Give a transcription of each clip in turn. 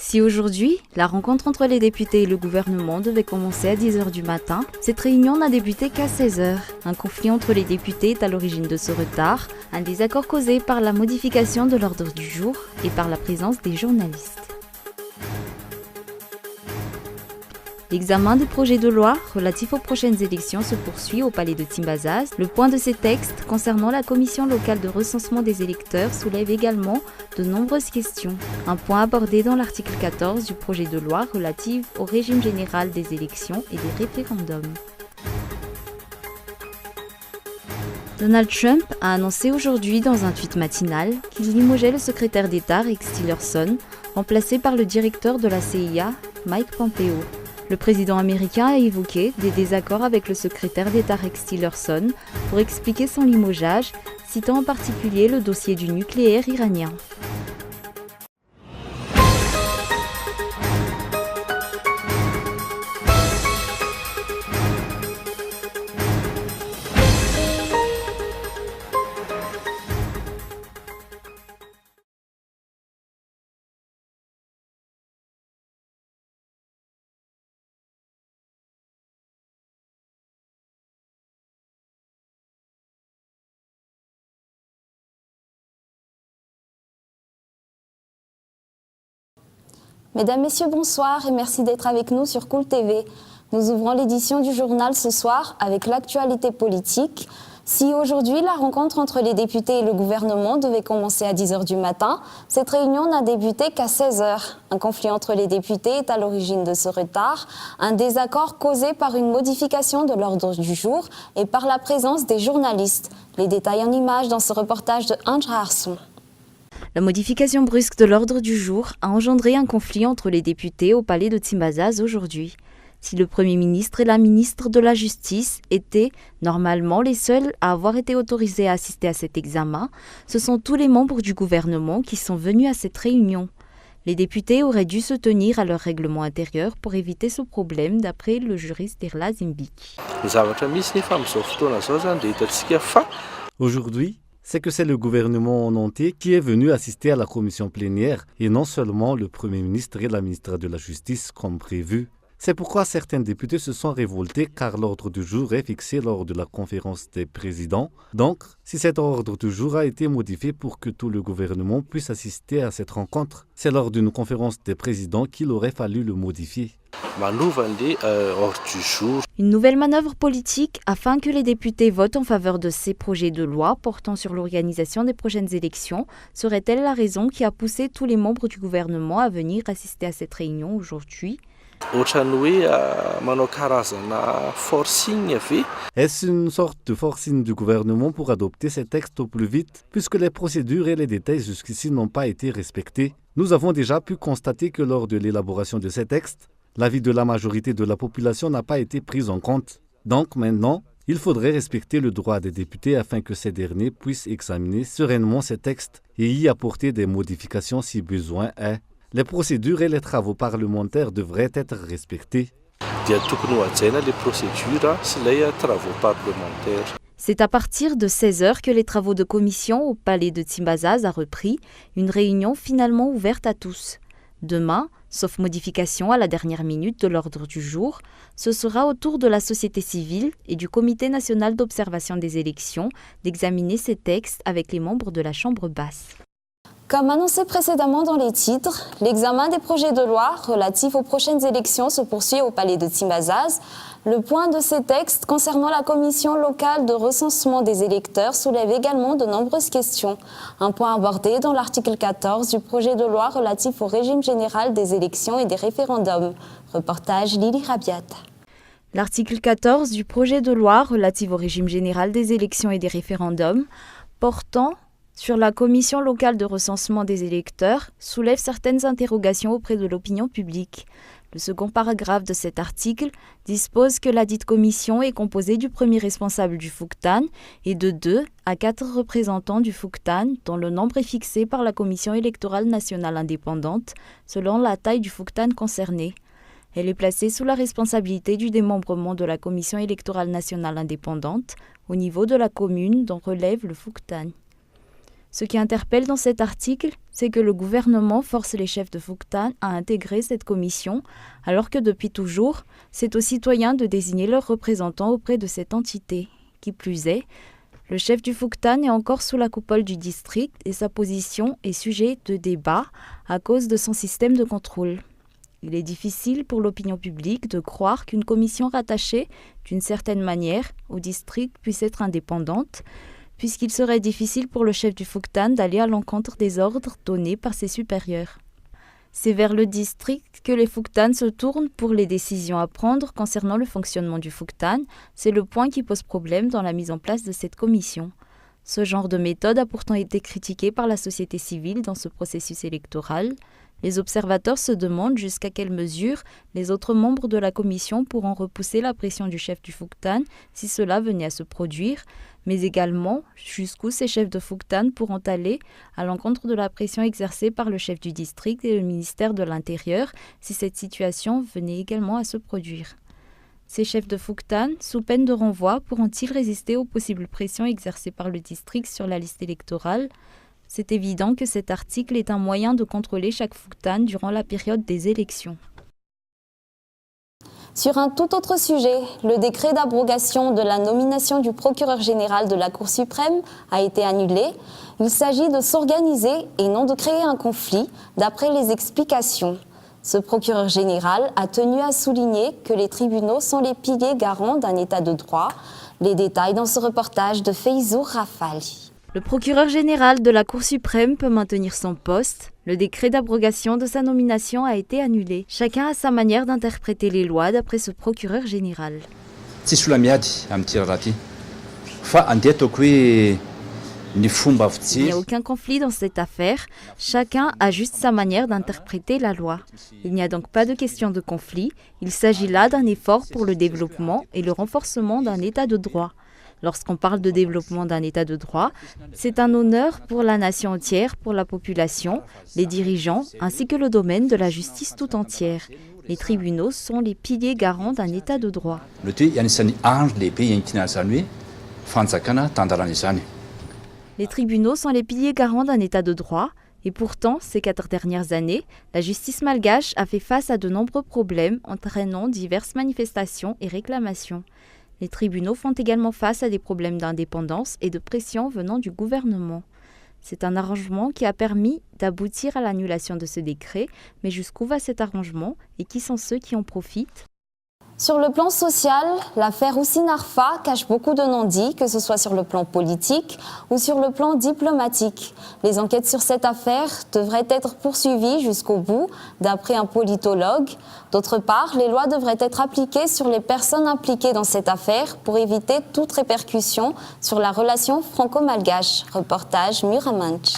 Si aujourd'hui, la rencontre entre les députés et le gouvernement devait commencer à 10h du matin, cette réunion n'a débuté qu'à 16h. Un conflit entre les députés est à l'origine de ce retard, un désaccord causé par la modification de l'ordre du jour et par la présence des journalistes. L'examen des projets de loi relatifs aux prochaines élections se poursuit au palais de Timbazaz. Le point de ces textes concernant la commission locale de recensement des électeurs soulève également de nombreuses questions. Un point abordé dans l'article 14 du projet de loi relatif au régime général des élections et des référendums. Donald Trump a annoncé aujourd'hui dans un tweet matinal qu'il limogeait le secrétaire d'État Rex Tillerson, remplacé par le directeur de la CIA, Mike Pompeo. Le président américain a évoqué des désaccords avec le secrétaire d'État Rex Tillerson pour expliquer son limogeage, citant en particulier le dossier du nucléaire iranien. Mesdames, Messieurs, bonsoir et merci d'être avec nous sur Cool TV. Nous ouvrons l'édition du journal ce soir avec l'actualité politique. Si aujourd'hui la rencontre entre les députés et le gouvernement devait commencer à 10h du matin, cette réunion n'a débuté qu'à 16h. Un conflit entre les députés est à l'origine de ce retard, un désaccord causé par une modification de l'ordre du jour et par la présence des journalistes. Les détails en images dans ce reportage de Andra Arson. La modification brusque de l'ordre du jour a engendré un conflit entre les députés au palais de Timbazaz aujourd'hui. Si le Premier ministre et la ministre de la Justice étaient normalement les seuls à avoir été autorisés à assister à cet examen, ce sont tous les membres du gouvernement qui sont venus à cette réunion. Les députés auraient dû se tenir à leur règlement intérieur pour éviter ce problème, d'après le juriste Irla Zimbik. Aujourd'hui, c'est que c'est le gouvernement en entier qui est venu assister à la commission plénière et non seulement le Premier ministre et la ministre de la Justice comme prévu. C'est pourquoi certains députés se sont révoltés car l'ordre du jour est fixé lors de la conférence des présidents. Donc, si cet ordre du jour a été modifié pour que tout le gouvernement puisse assister à cette rencontre, c'est lors d'une conférence des présidents qu'il aurait fallu le modifier. Une nouvelle manœuvre politique afin que les députés votent en faveur de ces projets de loi portant sur l'organisation des prochaines élections serait-elle la raison qui a poussé tous les membres du gouvernement à venir assister à cette réunion aujourd'hui ? Est-ce une sorte de forcing du gouvernement pour adopter ces textes au plus vite, puisque les procédures et les détails jusqu'ici n'ont pas été respectés? Nous avons déjà pu constater que lors de l'élaboration de ces textes, l'avis de la majorité de la population n'a pas été pris en compte. Donc maintenant, il faudrait respecter le droit des députés afin que ces derniers puissent examiner sereinement ces textes et y apporter des modifications si besoin est. Les procédures et les travaux parlementaires devraient être respectés. C'est à partir de 16h que les travaux de commission au palais de Timbazaz a repris, une réunion finalement ouverte à tous. Demain, sauf modification à la dernière minute de l'ordre du jour, ce sera au tour de la société civile et du Comité national d'observation des élections d'examiner ces textes avec les membres de la Chambre basse. Comme annoncé précédemment dans les titres, l'examen des projets de loi relatifs aux prochaines élections se poursuit au palais de Timbazaz. Le point de ces textes concernant la commission locale de recensement des électeurs soulève également de nombreuses questions. Un point abordé dans l'article 14 du projet de loi relatif au régime général des élections et des référendums. Reportage Lily Rabiat. L'article 14 du projet de loi relatif au régime général des élections et des référendums portant sur la commission locale de recensement des électeurs soulève certaines interrogations auprès de l'opinion publique. Le second paragraphe de cet article dispose que ladite commission est composée du premier responsable du Fouktan et de 2 à 4 représentants du Fouktan, dont le nombre est fixé par la Commission électorale nationale indépendante, selon la taille du Fouktan concerné. Elle est placée sous la responsabilité du démembrement de la Commission électorale nationale indépendante au niveau de la commune dont relève le Fouktan. Ce qui interpelle dans cet article, c'est que le gouvernement force les chefs de Fouctane à intégrer cette commission, alors que depuis toujours, c'est aux citoyens de désigner leurs représentants auprès de cette entité. Qui plus est, le chef du Fouctane est encore sous la coupole du district et sa position est sujet de débat à cause de son système de contrôle. Il est difficile pour l'opinion publique de croire qu'une commission rattachée, d'une certaine manière, au district puisse être indépendante, puisqu'il serait difficile pour le chef du Fouctane d'aller à l'encontre des ordres donnés par ses supérieurs. C'est vers le district que les Fouctanes se tournent pour les décisions à prendre concernant le fonctionnement du Fouctane. C'est le point qui pose problème dans la mise en place de cette commission. Ce genre de méthode a pourtant été critiqué par la société civile dans ce processus électoral. Les observateurs se demandent jusqu'à quelle mesure les autres membres de la commission pourront repousser la pression du chef du Fouctane si cela venait à se produire, mais également jusqu'où ces chefs de Fouctane pourront aller à l'encontre de la pression exercée par le chef du district et le ministère de l'Intérieur si cette situation venait également à se produire. Ces chefs de Fouctane, sous peine de renvoi, pourront-ils résister aux possibles pressions exercées par le district sur la liste électorale ? C'est évident que cet article est un moyen de contrôler chaque Fouctane durant la période des élections. Sur un tout autre sujet, le décret d'abrogation de la nomination du procureur général de la Cour suprême a été annulé. Il s'agit de s'organiser et non de créer un conflit, d'après les explications. Ce procureur général a tenu à souligner que les tribunaux sont les piliers garants d'un état de droit. Les détails dans ce reportage de Feyzour Rafali. Le procureur général de la Cour suprême peut maintenir son poste. Le décret d'abrogation de sa nomination a été annulé. Chacun a sa manière d'interpréter les lois d'après ce procureur général. Il n'y a aucun conflit dans cette affaire. Chacun a juste sa manière d'interpréter la loi. Il n'y a donc pas de question de conflit. Il s'agit là d'un effort pour le développement et le renforcement d'un état de droit. Lorsqu'on parle de développement d'un état de droit, c'est un honneur pour la nation entière, pour la population, les dirigeants, ainsi que le domaine de la justice tout entière. Les tribunaux sont les piliers garants d'un état de droit. Les tribunaux sont les piliers garants d'un état de droit. Et pourtant, ces 4 dernières années, la justice malgache a fait face à de nombreux problèmes entraînant diverses manifestations et réclamations. Les tribunaux font également face à des problèmes d'indépendance et de pression venant du gouvernement. C'est un arrangement qui a permis d'aboutir à l'annulation de ce décret, mais jusqu'où va cet arrangement et qui sont ceux qui en profitent ? Sur le plan social, l'affaire Houssine Arfa cache beaucoup de non-dits, que ce soit sur le plan politique ou sur le plan diplomatique. Les enquêtes sur cette affaire devraient être poursuivies jusqu'au bout, d'après un politologue. D'autre part, les lois devraient être appliquées sur les personnes impliquées dans cette affaire pour éviter toute répercussion sur la relation franco-malgache. Reportage Muramanch.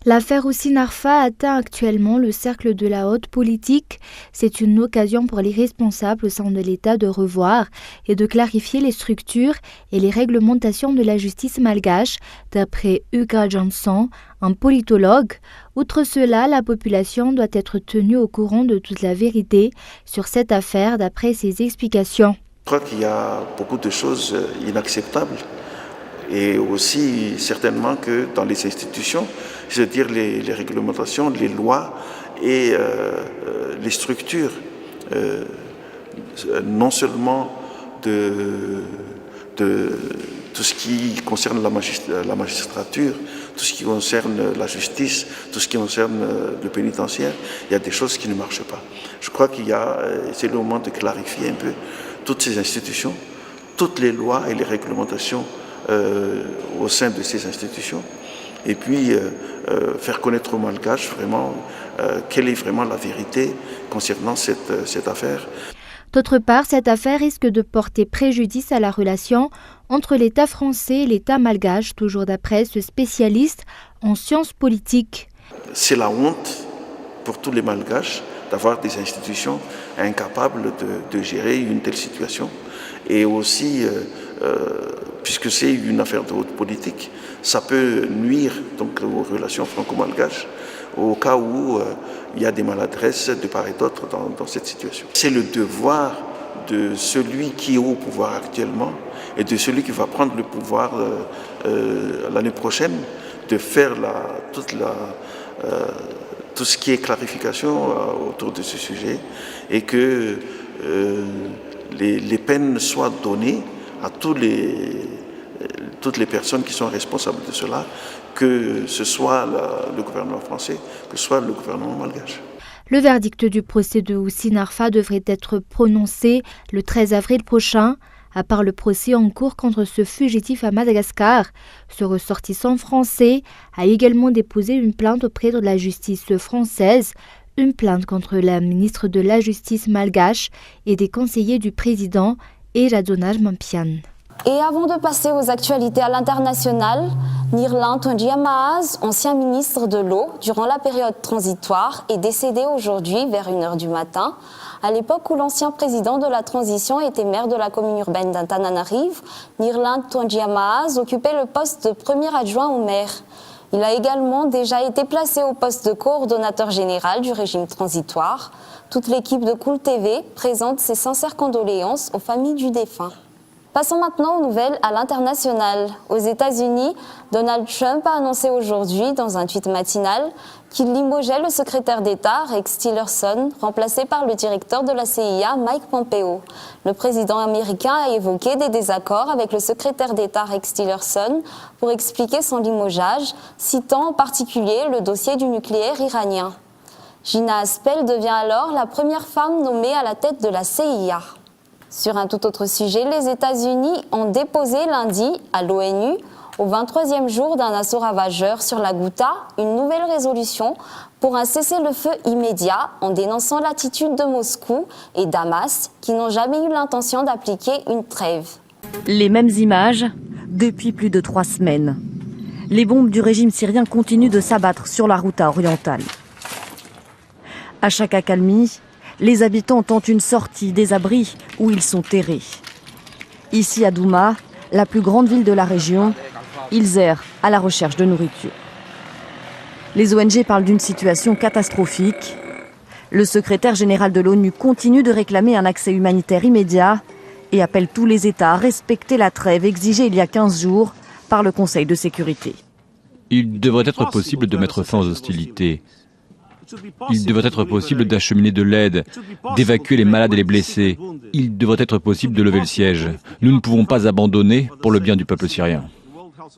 L'affaire Houssine Arfa atteint actuellement le cercle de la haute politique. C'est une occasion pour les responsables au sein de l'État de revoir et de clarifier les structures et les réglementations de la justice malgache, d'après Uga Johnson, un politologue. Outre cela, la population doit être tenue au courant de toute la vérité sur cette affaire, d'après ses explications. Je crois qu'il y a beaucoup de choses inacceptables. Et aussi, certainement, que dans les institutions, c'est-à-dire les réglementations, les lois et les structures, non seulement de tout ce qui concerne la magistrature, tout ce qui concerne la justice, tout ce qui concerne le pénitentiaire, il y a des choses qui ne marchent pas. Je crois c'est le moment de clarifier un peu toutes ces institutions, toutes les lois et les réglementations au sein de ces institutions, et puis faire connaître aux Malgaches vraiment quelle est vraiment la vérité concernant cette affaire. D'autre part, cette affaire risque de porter préjudice à la relation entre l'État français et l'État malgache, toujours d'après ce spécialiste en sciences politiques. C'est la honte pour tous les Malgaches d'avoir des institutions incapables de gérer une telle situation, et aussi puisque c'est une affaire de haute politique, ça peut nuire donc aux relations franco-malgaches au cas où il y a des maladresses de part et d'autre dans cette situation. C'est le devoir de celui qui est au pouvoir actuellement et de celui qui va prendre le pouvoir l'année prochaine de faire tout ce qui est clarification autour de ce sujet et que les peines soient données à toutes les personnes qui sont responsables de cela, que ce soit le gouvernement français, que ce soit le gouvernement malgache. Le verdict du procès de Houssine Arfa devrait être prononcé le 13 avril prochain. À part le procès en cours contre ce fugitif à Madagascar, ce ressortissant français a également déposé une plainte auprès de la justice française, une plainte contre la ministre de la Justice malgache et des conseillers du président Eradona Mampian. Et avant de passer aux actualités à l'international, Nirlan Tondiamaaz, ancien ministre de l'eau durant la période transitoire, est décédé aujourd'hui vers 1h du matin. À l'époque où l'ancien président de la transition était maire de la commune urbaine d'Antananarive, Nirlan Tondiamaaz occupait le poste de premier adjoint au maire. Il a également déjà été placé au poste de coordonnateur général du régime transitoire. Toute l'équipe de Cool TV présente ses sincères condoléances aux familles du défunt. Passons maintenant aux nouvelles à l'international. Aux États-Unis, Donald Trump a annoncé aujourd'hui, dans un tweet matinal, qu'il limogeait le secrétaire d'État Rex Tillerson, remplacé par le directeur de la CIA Mike Pompeo. Le président américain a évoqué des désaccords avec le secrétaire d'État Rex Tillerson pour expliquer son limogeage, citant en particulier le dossier du nucléaire iranien. Gina Haspel devient alors la première femme nommée à la tête de la CIA. Sur un tout autre sujet, les États-Unis ont déposé lundi à l'ONU, au 23e jour d'un assaut ravageur sur la Ghouta, une nouvelle résolution pour un cessez-le-feu immédiat en dénonçant l'attitude de Moscou et Damas qui n'ont jamais eu l'intention d'appliquer une trêve. Les mêmes images depuis plus de 3 semaines. Les bombes du régime syrien continuent de s'abattre sur la Ghouta orientale. À chaque accalmie, les habitants tentent une sortie des abris où ils sont terrés. Ici à Douma, la plus grande ville de la région, ils errent à la recherche de nourriture. Les ONG parlent d'une situation catastrophique. Le secrétaire général de l'ONU continue de réclamer un accès humanitaire immédiat et appelle tous les États à respecter la trêve exigée il y a 15 jours par le Conseil de sécurité. Il devrait être possible de mettre fin aux hostilités. Il devrait être possible d'acheminer de l'aide, d'évacuer les malades et les blessés. Il devrait être possible de lever le siège. Nous ne pouvons pas abandonner pour le bien du peuple syrien.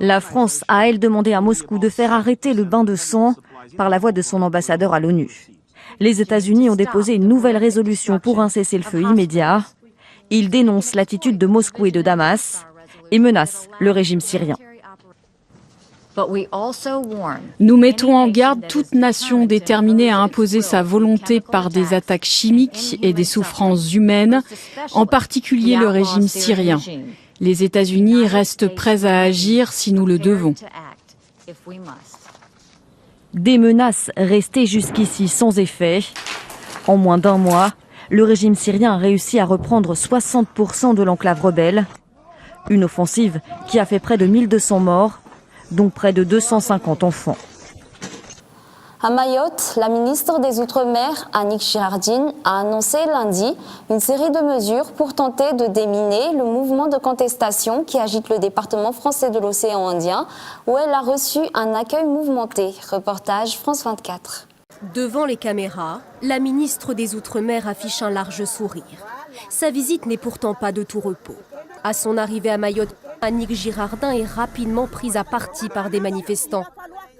La France a, elle, demandé à Moscou de faire arrêter le bain de sang par la voix de son ambassadeur à l'ONU. Les États-Unis ont déposé une nouvelle résolution pour un cessez-le-feu immédiat. Ils dénoncent l'attitude de Moscou et de Damas et menacent le régime syrien. Nous mettons en garde toute nation déterminée à imposer sa volonté par des attaques chimiques et des souffrances humaines, en particulier le régime syrien. Les États-Unis restent prêts à agir si nous le devons. Des menaces restées jusqu'ici sans effet. En moins d'1 mois, le régime syrien a réussi à reprendre 60% de l'enclave rebelle. Une offensive qui a fait près de 1200 morts, dont près de 250 enfants. À Mayotte, la ministre des Outre-mer, Annick Girardine, a annoncé lundi une série de mesures pour tenter de déminer le mouvement de contestation qui agite le département français de l'océan Indien, où elle a reçu un accueil mouvementé. Reportage France 24. Devant les caméras, la ministre des Outre-mer affiche un large sourire. Sa visite n'est pourtant pas de tout repos. À son arrivée à Mayotte, Annick Girardin est rapidement prise à partie par des manifestants.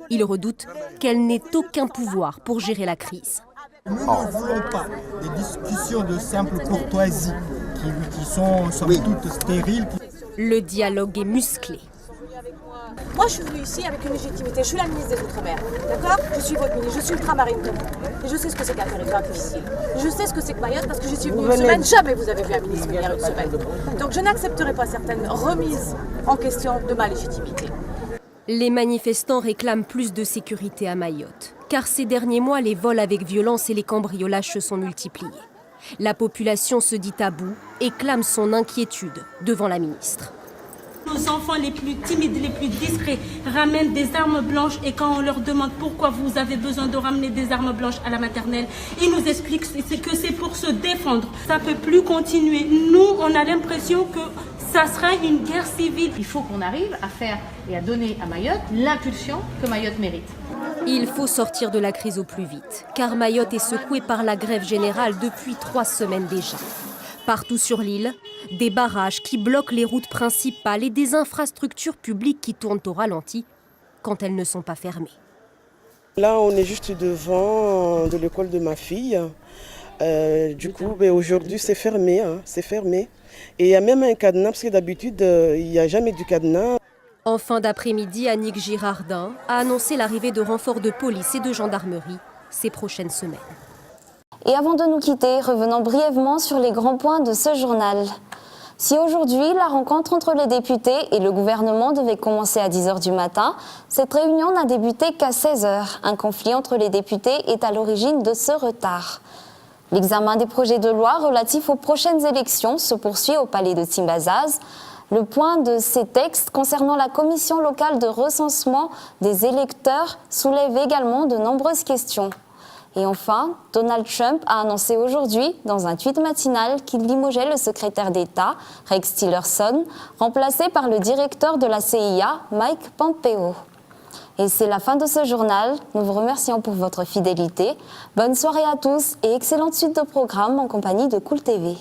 Ils redoutent qu'elle n'ait aucun pouvoir pour gérer la crise. Nous ne voulons pas des discussions de simple courtoisie qui sont somme toute stériles. Le dialogue est musclé. Moi, je suis venue ici avec une légitimité. Je suis la ministre des Outre-mer, d'accord? Je suis votre ministre, je suis ultramarine comme vous. Et je sais ce que c'est qu'un territoire difficile. Je sais ce que c'est que Mayotte parce que j'y suis venue une semaine. Jamais vous avez vu un ministre venir une semaine. Donc je n'accepterai pas certaines remises en question de ma légitimité. Les manifestants réclament plus de sécurité à Mayotte, car ces derniers mois, les vols avec violence et les cambriolages se sont multipliés. La population se dit à bout et clame son inquiétude devant la ministre. Nos enfants les plus timides, les plus discrets ramènent des armes blanches et quand on leur demande pourquoi vous avez besoin de ramener des armes blanches à la maternelle, ils nous expliquent que c'est pour se défendre. Ça ne peut plus continuer. Nous, on a l'impression que Ça sera une guerre civile. Il faut qu'on arrive à faire et à donner à Mayotte l'impulsion que Mayotte mérite. Il faut sortir de la crise au plus vite, car Mayotte est secouée par la grève générale depuis 3 semaines déjà. Partout sur l'île, des barrages qui bloquent les routes principales et des infrastructures publiques qui tournent au ralenti quand elles ne sont pas fermées. Là, on est juste devant de l'école de ma fille. Du coup, aujourd'hui, c'est fermé, c'est fermé. Et il y a même un cadenas, parce que d'habitude, il n'y a jamais du cadenas. En fin d'après-midi, Annick Girardin a annoncé l'arrivée de renforts de police et de gendarmerie ces prochaines semaines. Et avant de nous quitter, revenons brièvement sur les grands points de ce journal. Si aujourd'hui, la rencontre entre les députés et le gouvernement devait commencer à 10h du matin, cette réunion n'a débuté qu'à 16h. Un conflit entre les députés est à l'origine de ce retard. L'examen des projets de loi relatifs aux prochaines élections se poursuit au palais de Timbazaz. Le point de ces textes concernant la commission locale de recensement des électeurs soulève également de nombreuses questions. Et enfin, Donald Trump a annoncé aujourd'hui, dans un tweet matinal, qu'il limogeait le secrétaire d'État, Rex Tillerson, remplacé par le directeur de la CIA, Mike Pompeo. Et c'est la fin de ce journal. Nous vous remercions pour votre fidélité. Bonne soirée à tous et excellente suite de programmes en compagnie de Cool TV.